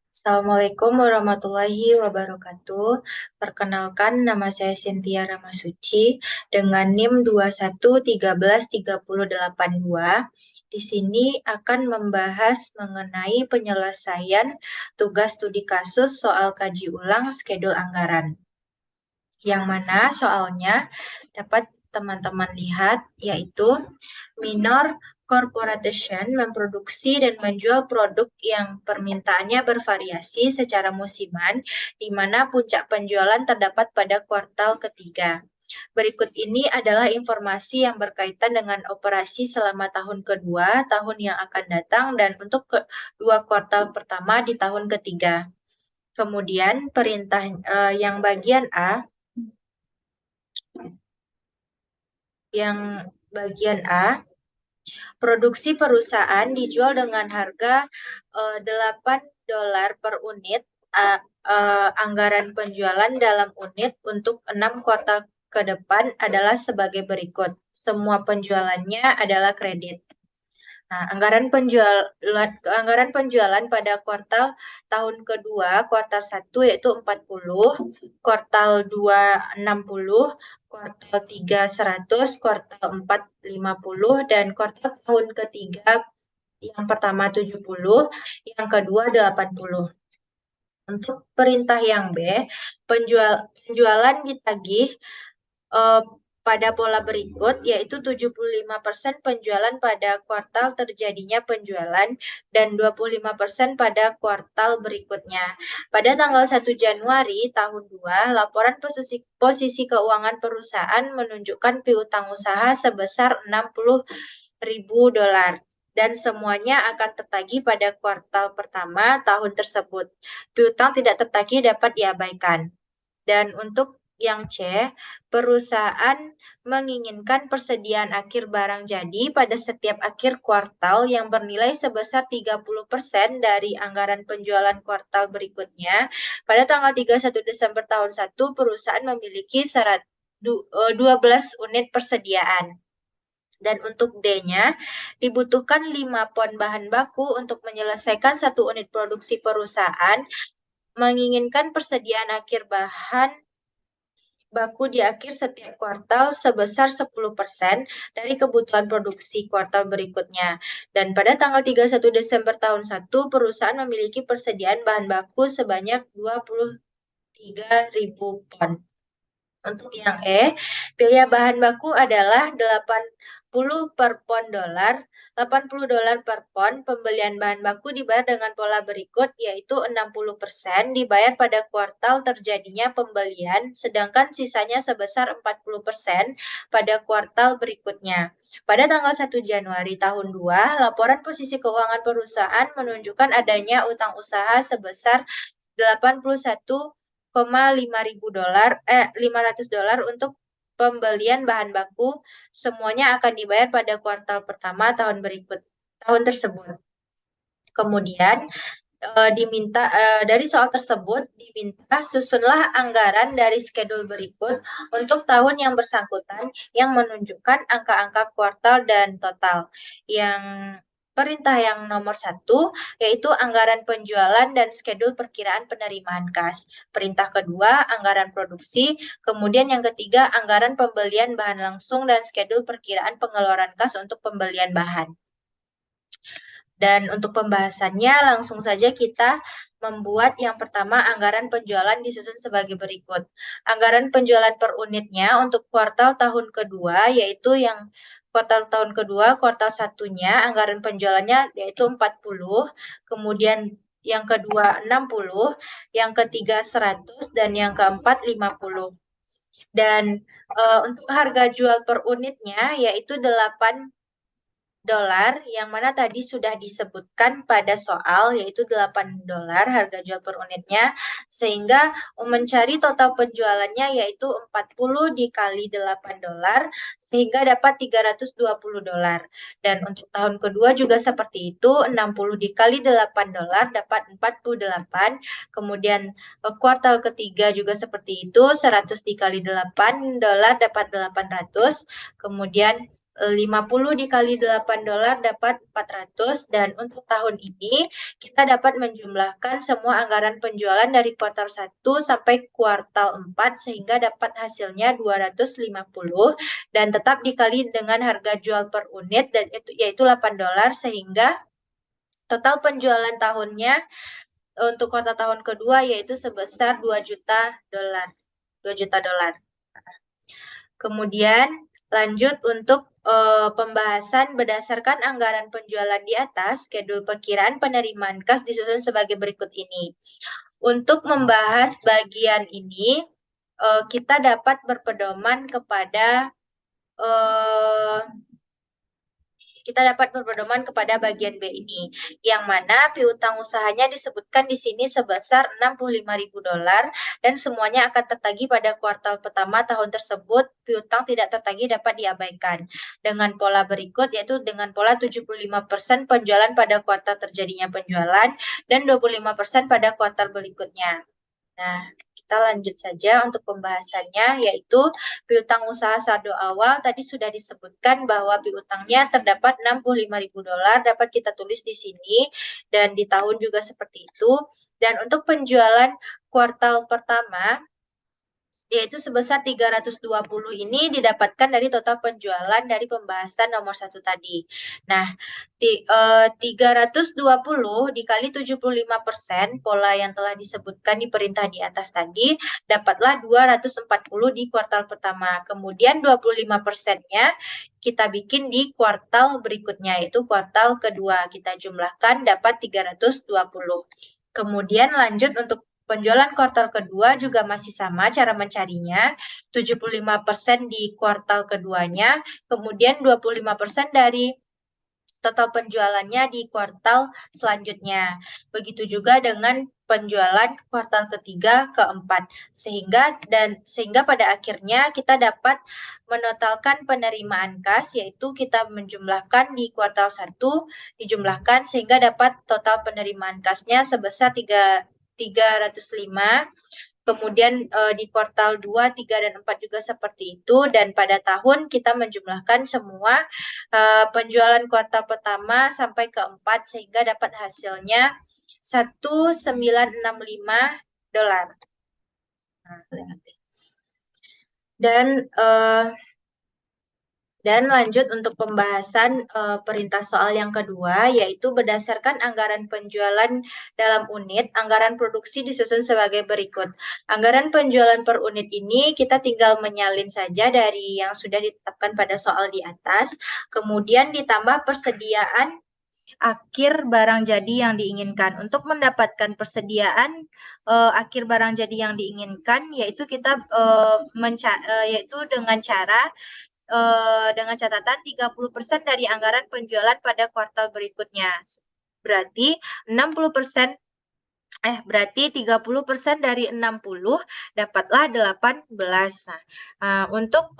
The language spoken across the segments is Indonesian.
Assalamualaikum warahmatullahi wabarakatuh. Perkenalkan, nama saya Cynthia Ramasuci dengan NIM 21133082. Di sini akan membahas mengenai penyelesaian tugas studi kasus soal kaji ulang skedul anggaran. Yang mana soalnya dapat teman-teman lihat, yaitu Minor Corporation memproduksi dan menjual produk yang permintaannya bervariasi secara musiman, di mana puncak penjualan terdapat pada kuartal ketiga. Berikut ini adalah informasi yang berkaitan dengan operasi selama tahun kedua, tahun yang akan datang, dan untuk kedua kuartal pertama di tahun ketiga. Kemudian perintah yang bagian A, yang bagian A, produksi perusahaan dijual dengan harga $8 per unit. Anggaran penjualan dalam unit untuk 6 kuartal ke depan adalah sebagai berikut. Semua penjualannya adalah kredit. Nah, anggaran penjualan pada kuartal tahun kedua, kuartal 1 yaitu 40, kuartal 2 60, kuartal 3 100, kuartal 4 50, dan kuartal tahun ketiga yang pertama 70, yang kedua 80. Untuk perintah yang B, penjualan ditagih eh, pada pola berikut, yaitu 75% penjualan pada kuartal terjadinya penjualan dan 25% pada kuartal berikutnya. Pada tanggal 1 Januari tahun 2, laporan posisi keuangan perusahaan menunjukkan piutang usaha sebesar $60.000 dan semuanya akan tertagih pada kuartal pertama tahun tersebut. Piutang tidak tertagih dapat diabaikan. Dan untuk yang C, perusahaan menginginkan persediaan akhir barang jadi pada setiap akhir kuartal yang bernilai sebesar 30% dari anggaran penjualan kuartal berikutnya. Pada tanggal 31 Desember tahun 1, perusahaan memiliki 12 unit persediaan. Dan untuk D-nya, dibutuhkan 5 pon bahan baku untuk menyelesaikan 1 unit produksi perusahaan, menginginkan persediaan akhir bahan baku di akhir setiap kuartal sebesar 10% dari kebutuhan produksi kuartal berikutnya. Dan pada tanggal 31 Desember tahun 1, perusahaan memiliki persediaan bahan baku sebanyak 23.000 pon. Untuk yang E, biaya bahan baku adalah 80 per pon dolar, $80 per pon. Pembelian bahan baku dibayar dengan pola berikut, yaitu 60% dibayar pada kuartal terjadinya pembelian, sedangkan sisanya sebesar 40% pada kuartal berikutnya. Pada tanggal 1 Januari tahun 2, laporan posisi keuangan perusahaan menunjukkan adanya utang usaha sebesar 81,5 ribu dolar untuk pembelian bahan baku. Semuanya akan dibayar pada kuartal pertama tahun tersebut. Kemudian dari soal tersebut diminta susunlah anggaran dari skedul berikut untuk tahun yang bersangkutan yang menunjukkan angka-angka kuartal dan total. Perintah yang nomor 1 yaitu anggaran penjualan dan skedul perkiraan penerimaan kas. Perintah kedua anggaran produksi, kemudian yang ketiga anggaran pembelian bahan langsung dan skedul perkiraan pengeluaran kas untuk pembelian bahan. Dan untuk pembahasannya langsung saja kita membuat yang pertama anggaran penjualan disusun sebagai berikut. Anggaran penjualan per unitnya untuk kuartal tahun kedua, yaitu yang kuartal tahun kedua, kuartal satunya anggaran penjualannya yaitu 40, kemudian yang kedua 60, yang ketiga 100, dan yang keempat 50. Dan untuk harga jual per unitnya yaitu $8 yang mana tadi sudah disebutkan pada soal, yaitu $8 harga jual per unitnya, sehingga mencari total penjualannya yaitu 40 dikali $8 sehingga dapat $320. Dan untuk tahun kedua juga seperti itu, 60 dikali $8 dapat 48. Kemudian kuartal ketiga juga seperti itu, 100 dikali $8 dapat 800. Kemudian 50 dikali 8 dolar dapat 400, dan untuk tahun ini kita dapat menjumlahkan semua anggaran penjualan dari kuartal 1 sampai kuartal 4 sehingga dapat hasilnya 250 dan tetap dikali dengan harga jual per unit dan yaitu 8 dolar sehingga total penjualan tahunnya untuk kuartal tahun kedua yaitu sebesar 2 juta dolar. 2 juta dolar. Kemudian lanjut untuk pembahasan berdasarkan anggaran penjualan di atas, skedul perkiraan penerimaan kas disusun sebagai berikut ini. Untuk membahas bagian ini, kita dapat berpedoman kepada bagian B ini, yang mana piutang usahanya disebutkan di sini sebesar 65.000 dolar dan semuanya akan tertagih pada kuartal pertama tahun tersebut. Piutang tidak tertagih dapat diabaikan dengan pola berikut, yaitu dengan pola 75% penjualan pada kuartal terjadinya penjualan dan 25% pada kuartal berikutnya. Nah, kita lanjut saja untuk pembahasannya, yaitu piutang usaha saldo awal. Tadi sudah disebutkan bahwa piutangnya terdapat 65.000 dolar, dapat kita tulis di sini, dan di tahun juga seperti itu. Dan untuk penjualan kuartal pertama, yaitu sebesar 320 ini didapatkan dari total penjualan dari pembahasan nomor 1 tadi. Nah, 320 dikali 75% pola yang telah disebutkan di perintah di atas tadi, dapatlah 240 di kuartal pertama. Kemudian 25%-nya kita bikin di kuartal berikutnya, yaitu kuartal kedua. Kita jumlahkan dapat 320. Kemudian lanjut untuk penjualan kuartal kedua juga masih sama cara mencarinya, 75% di kuartal keduanya, kemudian 25% dari total penjualannya di kuartal selanjutnya. Begitu juga dengan penjualan kuartal ketiga, keempat. Sehingga pada akhirnya kita dapat menotalkan penerimaan kas, yaitu kita menjumlahkan di kuartal 1, dijumlahkan sehingga dapat total penerimaan kasnya sebesar 305. Kemudian di kuartal 2, 3, dan 4 juga seperti itu. Dan pada tahun kita menjumlahkan semua penjualan kuartal pertama sampai keempat sehingga dapat hasilnya 1.965 dolar. Dan lanjut untuk pembahasan perintah soal yang kedua, yaitu berdasarkan anggaran penjualan dalam unit, anggaran produksi disusun sebagai berikut. Anggaran penjualan per unit ini kita tinggal menyalin saja dari yang sudah ditetapkan pada soal di atas, kemudian ditambah persediaan akhir barang jadi yang diinginkan. Untuk mendapatkan persediaan akhir barang jadi yang diinginkan, yaitu kita yaitu dengan catatan 30% dari anggaran penjualan pada kuartal berikutnya. Berarti 30% dari 60 dapatlah 18. Nah, untuk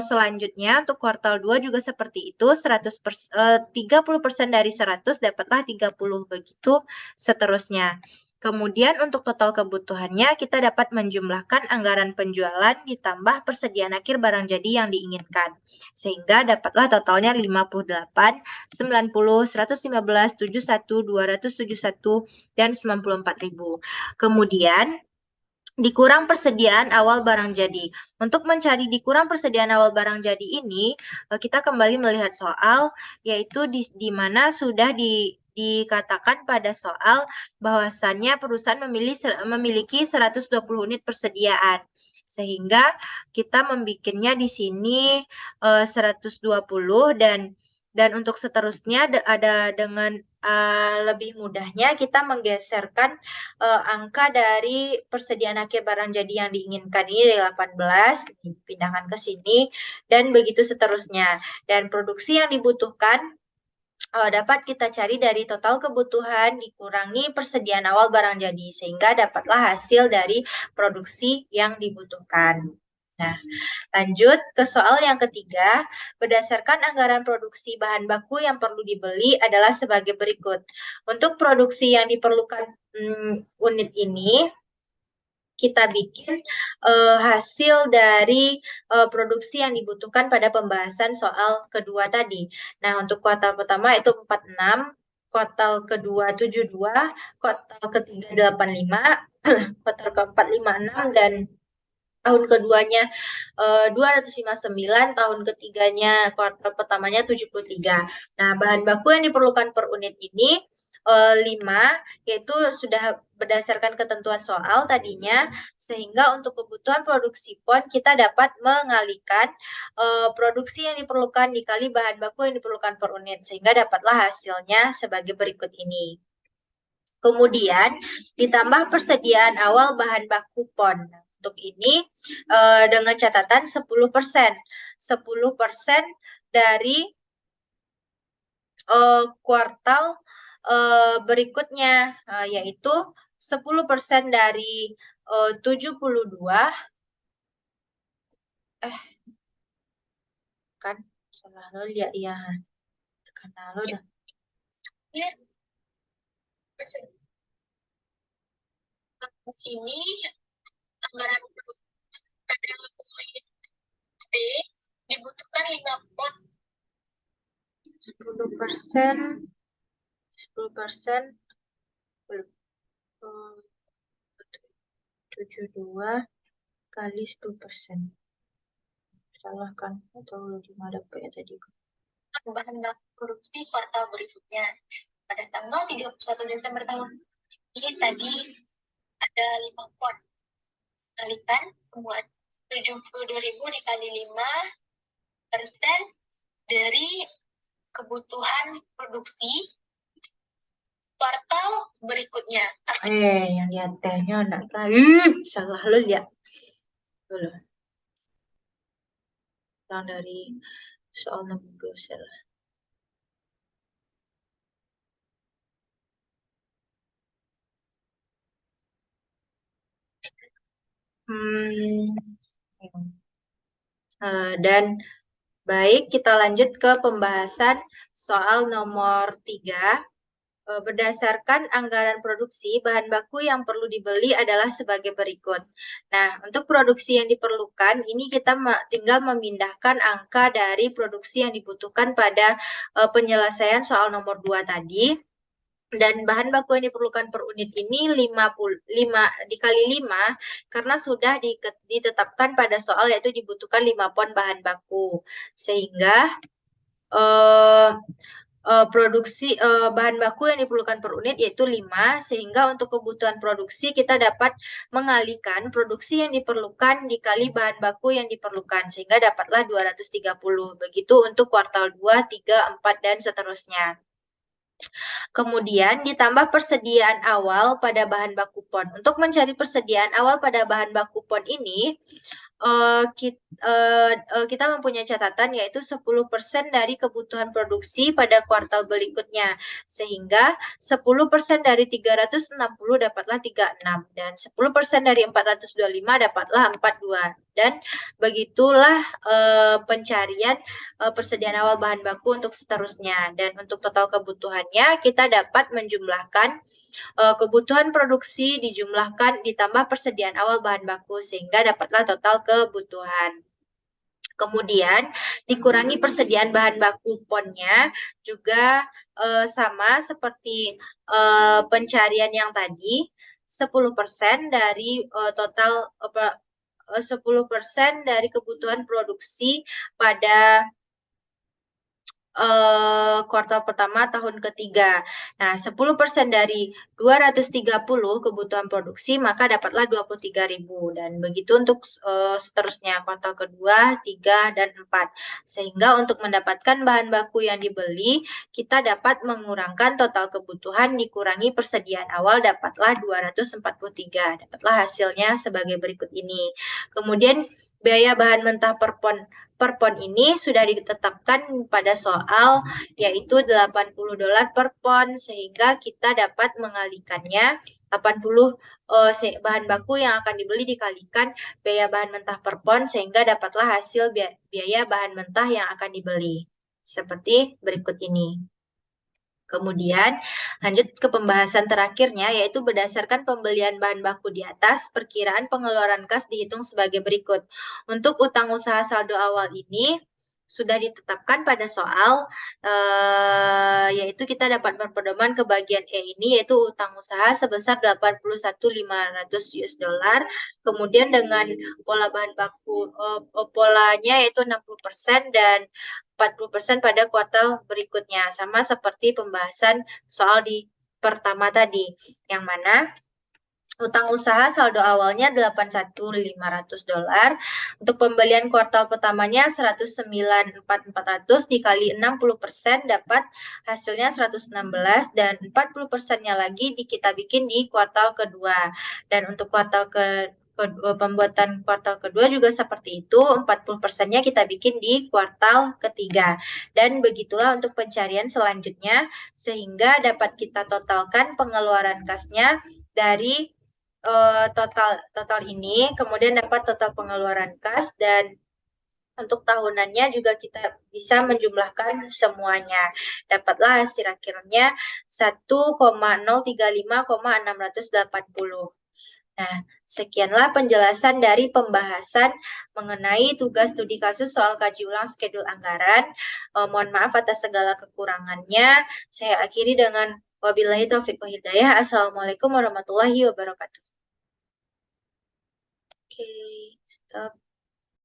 selanjutnya untuk kuartal 2 juga seperti itu, 30% dari 100 dapatlah 30, begitu seterusnya. Kemudian untuk total kebutuhannya kita dapat menjumlahkan anggaran penjualan ditambah persediaan akhir barang jadi yang diinginkan. Sehingga dapatlah totalnya 58, 90, 115, 71, 271, dan 94.000. Kemudian dikurang persediaan awal barang jadi. Untuk mencari dikurang persediaan awal barang jadi ini, kita kembali melihat soal, yaitu di mana sudah dikatakan pada soal bahwasannya perusahaan memiliki 120 unit persediaan. Sehingga kita membikinnya di sini 120 dan untuk seterusnya ada dengan lebih mudahnya kita menggeserkan angka dari persediaan akhir barang jadi yang diinginkan ini dari 18 dipindahkan ke sini dan begitu seterusnya. Dan produksi yang dibutuhkan dapat kita cari dari total kebutuhan dikurangi persediaan awal barang jadi sehingga dapatlah hasil dari produksi yang dibutuhkan. Nah, lanjut ke soal yang ketiga. Berdasarkan anggaran produksi bahan baku yang perlu dibeli adalah sebagai berikut. Untuk produksi yang diperlukan unit ini, kita bikin hasil dari produksi yang dibutuhkan pada pembahasan soal kedua tadi. Nah, untuk kuartal pertama itu 46, kuartal kedua 72, kuartal ketiga 85, kuartal keempat 56, dan tahun keduanya 259, tahun ketiganya kuartal pertamanya 73. Nah, bahan baku yang diperlukan per unit ini 5, yaitu sudah berdasarkan ketentuan soal tadinya, sehingga untuk kebutuhan produksi PON kita dapat mengalihkan produksi yang diperlukan dikali bahan baku yang diperlukan per unit, sehingga dapatlah hasilnya sebagai berikut ini. Kemudian ditambah persediaan awal bahan baku PON. Untuk ini dengan catatan 10%. 10% dari kuartal berikutnya, yaitu 10% dari 72, kan salah lo lihat ya, tekan lo dah. Ini anggaran pada D dibutuhkan 5 pot. 10%, 10%, 72 kali 10%. Salah kan? Atau lima dapat ya tadi? Bahan baku produksi kuartal berikutnya. Pada tanggal 31 Desember tahun ini tadi ada 5 pot. Kalikan semua 72.000 dikali 5% dari kebutuhan produksi kuartal berikutnya. Yang lihat tehnya anak salah lo lihat dulu. Yang dari soal 60 salah. Dan baik, kita lanjut ke pembahasan soal nomor 3. Berdasarkan anggaran produksi, bahan baku yang perlu dibeli adalah sebagai berikut. Nah, untuk produksi yang diperlukan, ini kita tinggal memindahkan angka dari produksi yang dibutuhkan pada penyelesaian soal nomor 2 tadi. Dan bahan baku yang diperlukan per unit ini 5 dikali 5 karena sudah ditetapkan pada soal, yaitu dibutuhkan 5 pon bahan baku. Sehingga produksi bahan baku yang diperlukan per unit yaitu 5, sehingga untuk kebutuhan produksi kita dapat mengalihkan produksi yang diperlukan dikali bahan baku yang diperlukan, sehingga dapatlah 230. Begitu untuk kuartal 2, 3, 4, dan seterusnya. Kemudian ditambah persediaan awal pada bahan baku PON. Untuk mencari persediaan awal pada bahan baku PON ini, kita mempunyai catatan yaitu 10% dari kebutuhan produksi pada kuartal berikutnya. Sehingga 10% dari 360 dapatlah 36. Dan 10% dari 425 dapatlah 42. Dan begitulah pencarian persediaan awal bahan baku untuk seterusnya. Dan untuk total kebutuhannya kita dapat menjumlahkan kebutuhan produksi dijumlahkan ditambah persediaan awal bahan baku, sehingga dapatlah total kebutuhan. Kemudian dikurangi persediaan bahan baku PON-nya juga sama seperti pencarian yang tadi, 10% dari total 10% dari kebutuhan produksi pada kuartal pertama tahun ketiga. Nah, 10% dari 230 kebutuhan produksi, maka dapatlah 23.000. Dan begitu untuk seterusnya, kuartal kedua, 3, dan 4. Sehingga untuk mendapatkan bahan baku yang dibeli, kita dapat mengurangkan total kebutuhan dikurangi persediaan awal, dapatlah 243. Dapatlah hasilnya sebagai berikut ini. Kemudian biaya bahan mentah per pon ini sudah ditetapkan pada soal, yaitu $80 per pon, sehingga kita dapat mengalihkannya 80 bahan baku yang akan dibeli dikalikan biaya bahan mentah per pon, sehingga dapatlah hasil biaya bahan mentah yang akan dibeli. Seperti berikut ini. Kemudian lanjut ke pembahasan terakhirnya, yaitu berdasarkan pembelian bahan baku di atas, perkiraan pengeluaran kas dihitung sebagai berikut. Untuk utang usaha saldo awal ini sudah ditetapkan pada soal, yaitu kita dapat berpedoman ke bagian E ini, yaitu utang usaha sebesar 81.500 US dollar. Kemudian dengan pola bahan baku, polanya yaitu 60% dan 40% pada kuartal berikutnya, sama seperti pembahasan soal di pertama tadi, yang mana utang usaha saldo awalnya 81.500 dolar. Untuk pembelian kuartal pertamanya 109.400 dikali 60% dapat hasilnya 116 dan 40%-nya lagi kita bikin di kuartal kedua. Dan untuk kuartal pembuatan kuartal kedua juga seperti itu, 40%-nya kita bikin di kuartal ketiga. Dan begitulah untuk pencarian selanjutnya, sehingga dapat kita totalkan pengeluaran kasnya dari total ini, kemudian dapat total pengeluaran kas, dan untuk tahunannya juga kita bisa menjumlahkan semuanya. Dapatlah hasil akhirnya 1,035,680. Nah, sekianlah penjelasan dari pembahasan mengenai tugas studi kasus soal kaji ulang skedul anggaran. Mohon maaf atas segala kekurangannya. Saya akhiri dengan wabillahi taufiq wa hidayah. Assalamualaikum warahmatullahi wabarakatuh. Oke, stop.